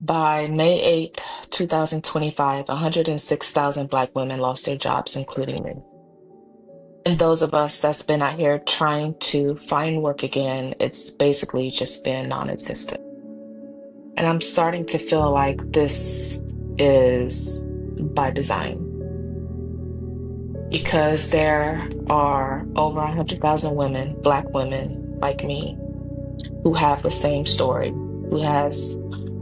By May 8th, 2025, 106,000 Black women lost their jobs, including me. And those of us that's been out here trying to find work again, it's basically just been non-existent. And I'm starting to feel like this is by design because there are over 100,000 women, Black women like me, who have the same story, who has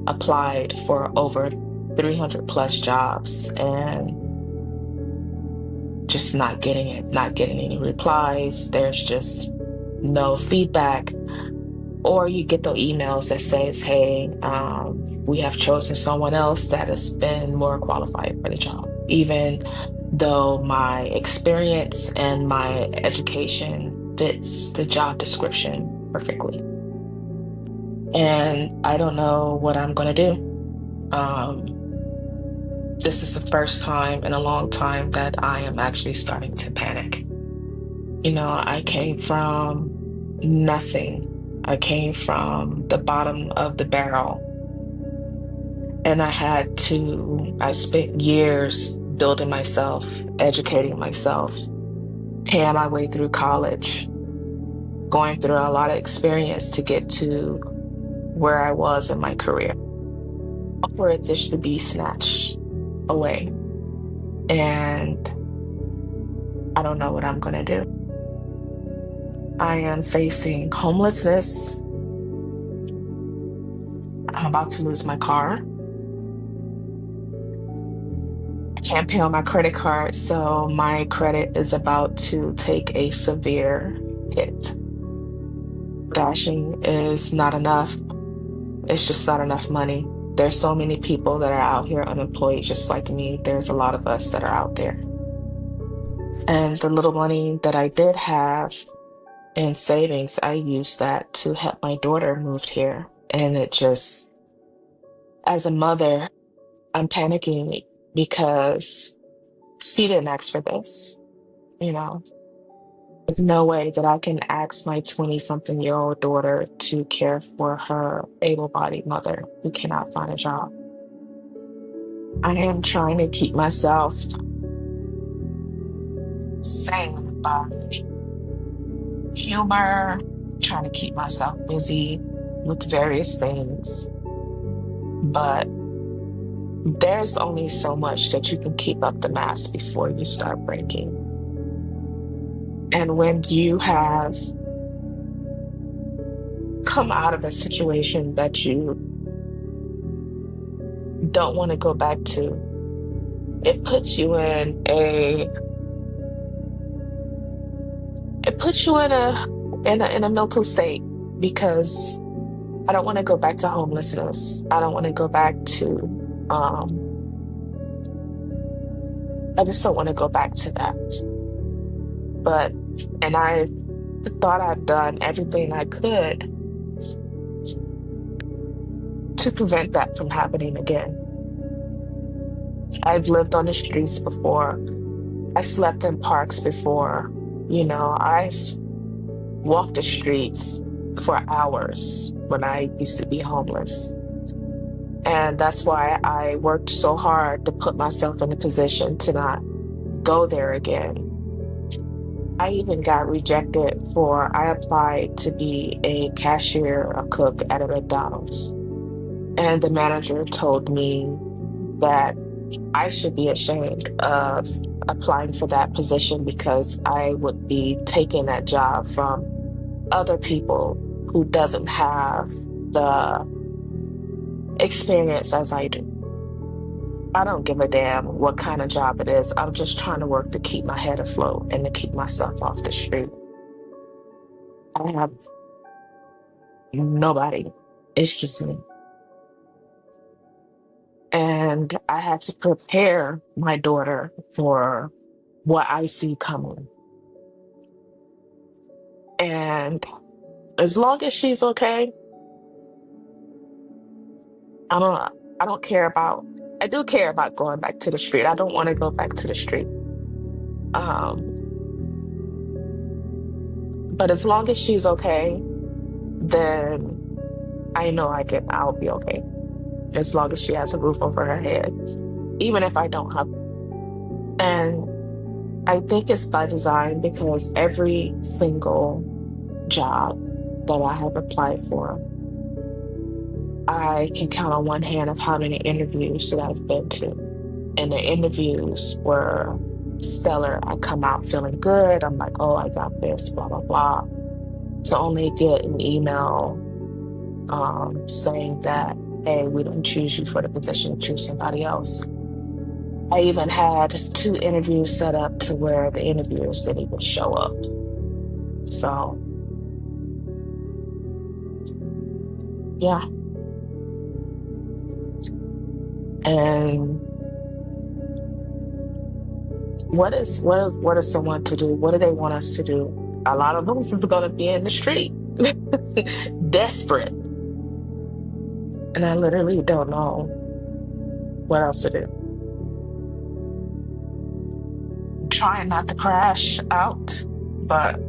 applied for over 300 plus jobs and just not getting it, not getting any replies. There's just no feedback. Or you get the emails that says, hey, we have chosen someone else that has been more qualified for the job, even though my experience and my education fits the job description perfectly. And I don't know what I'm going to do. This is the first time in a long time that I am actually starting to panic. You know, I came from nothing. I came from the bottom of the barrel. And I spent years building myself, educating myself, paying my way through college, going through a lot of experience to get to where I was in my career, for it just to be snatched away. And I don't know what I'm going to do. I am facing homelessness. I'm about to lose my car. I can't pay on my credit card, so my credit is about to take a severe hit. Dashing is not enough. It's just not enough money. There's so many people that are out here unemployed just like me. There's a lot of us that are out there. And the little money that I did have in savings, I used that to help my daughter move here. And it just, as a mother, I'm panicking because she didn't ask for this. You know, there's no way that I can ask my 20-something-year-old daughter to care for her able-bodied mother who cannot find a job. I am trying to keep myself sane by humor, trying to keep myself busy with various things. But there's only so much that you can keep up the mask before you start breaking. And when you have come out of a situation that you don't want to go back to, it puts you in a mental state, because I don't want to go back to homelessness. I don't want to go back to I just don't want to go back to that. And I thought I'd done everything I could to prevent that from happening again. I've lived on the streets before. I slept in parks before. You know, I've walked the streets for hours when I used to be homeless. And that's why I worked so hard to put myself in a position to not go there again. I even got rejected I applied to be a cashier, a cook at a McDonald's. And the manager told me that I should be ashamed of applying for that position because I would be taking that job from other people who doesn't have the experience as I do. I don't give a damn what kind of job it is. I'm just trying to work to keep my head afloat and to keep myself off the street. I have nobody. It's just me. And I had to prepare my daughter for what I see coming. And as long as she's okay, I do care about going back to the street. I don't want to go back to the street. But as long as she's okay, then I know I'll be okay. as long as she has a roof over her head, even if I don't have. And I think it's by design because every single job that I have applied for, I can count on one hand of how many interviews that I've been to. And the interviews were stellar. I come out feeling good. I'm like, oh, I got this, blah, blah, blah. To only get an email saying that, hey, we didn't choose you for the position, choose somebody else. I even had 2 interviews set up to where the interviewers didn't even show up. So, yeah. And what is someone to do? What do they want us to do? A lot of us are going to be in the street, desperate. And I literally don't know what else to do. I'm trying not to crash out, but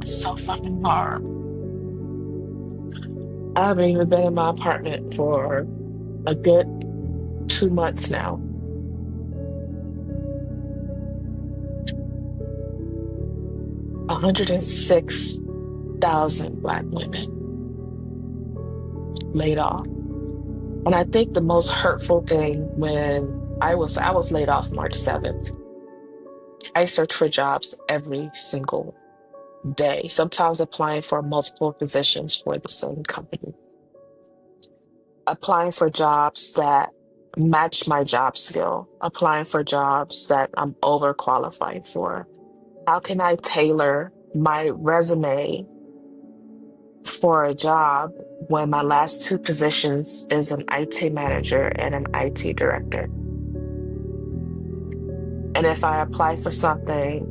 it's so fucking hard. I haven't even been in my apartment for a good 2 months now. 106,000 Black women laid off. And I think the most hurtful thing when I was laid off March 7th. I searched for jobs every single day, sometimes applying for multiple positions for the same company, applying for jobs that match my job skill, applying for jobs that I'm overqualified for. How can I tailor my resume for a job when my last 2 positions is an IT manager and an IT director? And if I apply for something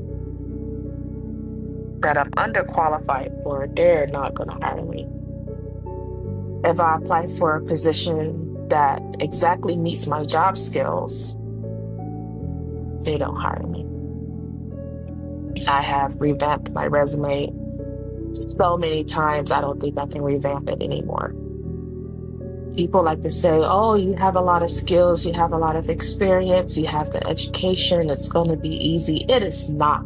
that I'm underqualified for, they're not going to hire me. If I apply for a position that exactly meets my job skills, they don't hire me. I have revamped my resume so many times, I don't think I can revamp it anymore. People like to say, oh, you have a lot of skills, you have a lot of experience, you have the education, it's going to be easy. It is not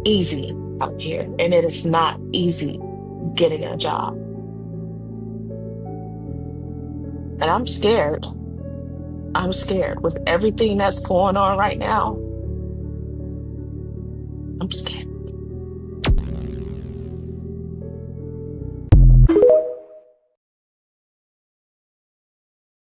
easy out here, and it is not easy getting a job. And I'm scared. I'm scared with everything that's going on right now. I'm scared.